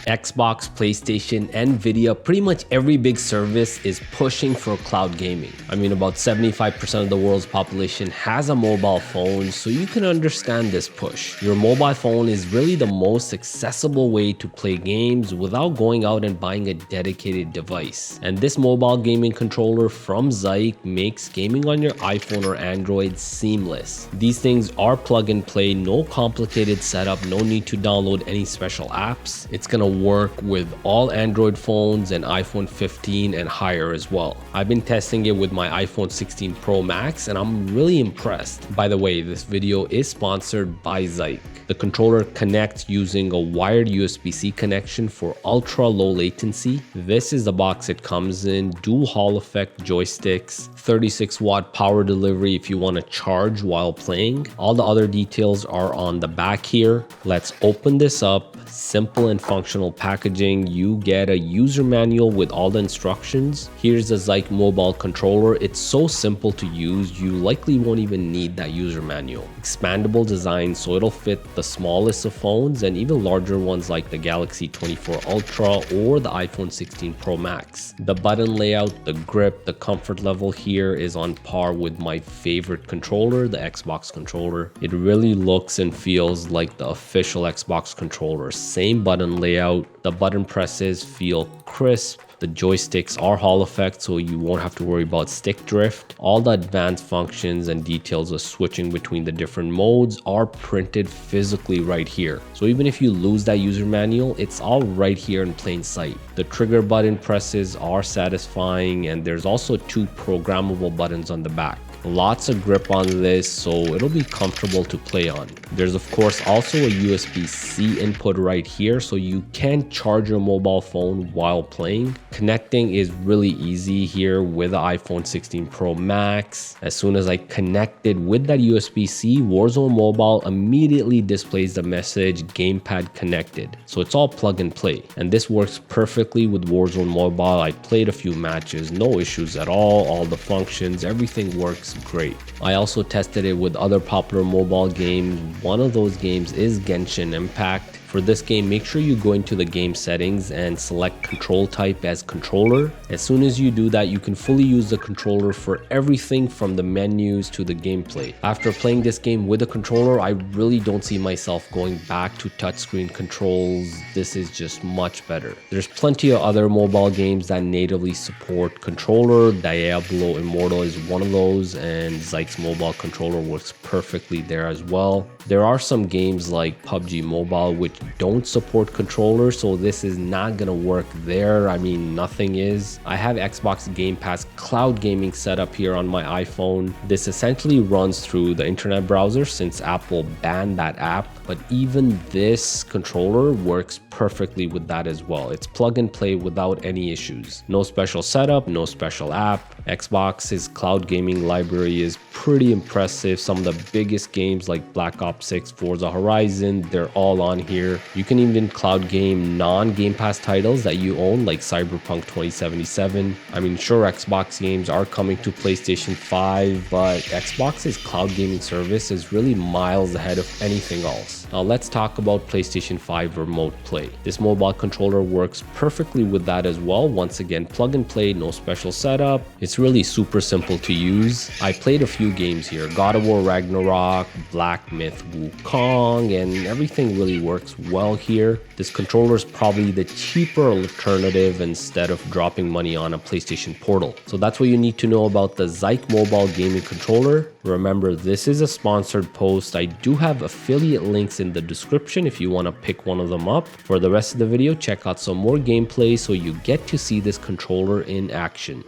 Xbox, PlayStation, Nvidia, pretty much every big service is pushing for cloud gaming. I mean, about 75% of the world's population has a mobile phone, so you can understand this push. Your mobile phone is really the most accessible way to play games without going out and buying a dedicated device. And this mobile gaming controller from Zike makes gaming on your iPhone or Android seamless. These things are plug and play, no complicated setup, no need to download any special apps. It's gonna work with all Android phones and iPhone 15 and higher as well. I've been testing it with my iPhone 16 Pro Max and I'm really impressed. By the way, this video is sponsored by Zike. The controller connects using a wired USB-C connection for ultra low latency. This is the box it comes in, dual Hall effect joysticks, 36 watt power delivery if you want to charge while playing. All the other details are on the back here. Let's open this up. Simple and functional packaging. You get a user manual with all the instructions. Here's the Zike mobile controller. It's so simple to use, you likely won't even need that user manual. Expandable design, so it'll fit the smallest of phones and even larger ones like the Galaxy 24 Ultra or the iPhone 16 Pro Max. The button layout, the grip, the comfort level here is on par with my favorite controller, the Xbox controller. It really looks and feels like the official Xbox controller. Same button layout, the button presses feel crisp. The joysticks are Hall effect, so you won't have to worry about stick drift. All the advanced functions and details of switching between the different modes are printed physically right here. So even if you lose that user manual, it's all right here in plain sight. The trigger button presses are satisfying, and there's also 2 programmable buttons on the back. Lots of grip on this, so it'll be comfortable to play on. There's of course also a USB-C input right here, so you can charge your mobile phone while playing. Connecting is really easy here with the iPhone 16 Pro Max. As soon as I connected with that USB-C, Warzone Mobile immediately displays the message gamepad connected. So it's all plug and play. And this works perfectly with Warzone Mobile. I played a few matches, no issues at all the functions, everything works great. I also tested it with other popular mobile games. One of those games is Genshin Impact. For this game, make sure you go into the game settings and select control type as controller. As soon as you do that, you can fully use the controller for everything from the menus to the gameplay. After playing this game with a controller, I really don't see myself going back to touchscreen controls. This is just much better. There's plenty of other mobile games that natively support controller. Diablo Immortal is one of those, and Zike's mobile controller works perfectly there as well. There are some games like PUBG Mobile which don't support controllers, so this is not gonna work there. I mean, nothing is. I have Xbox Game Pass cloud gaming set up here on my iPhone. This essentially runs through the internet browser since Apple banned that app, but even this controller works perfectly with that as well. It's plug and play without any issues. No special setup, no special app. Xbox's cloud gaming library is pretty impressive. Some of the biggest games like Black Ops 6, Forza Horizon, they're all on here. You can even cloud game non-Game Pass titles that you own like Cyberpunk 2077. I mean, sure, Xbox games are coming to PlayStation 5, but Xbox's cloud gaming service is really miles ahead of anything else. Now let's talk about PlayStation 5 remote play. This mobile controller works perfectly with that as well. Once again, plug and play, no special setup. It's really super simple to use. I played a few games here, God of War Ragnarok, Black Myth Wukong, and everything really works well here. This controller is probably the cheaper alternative instead of dropping money on a PlayStation Portal. So that's what you need to know about the Zike mobile gaming controller. Remember, this is a sponsored post. I do have affiliate links in the description if you want to pick one of them up. For the rest of the video, check out some more gameplay so you get to see this controller in action.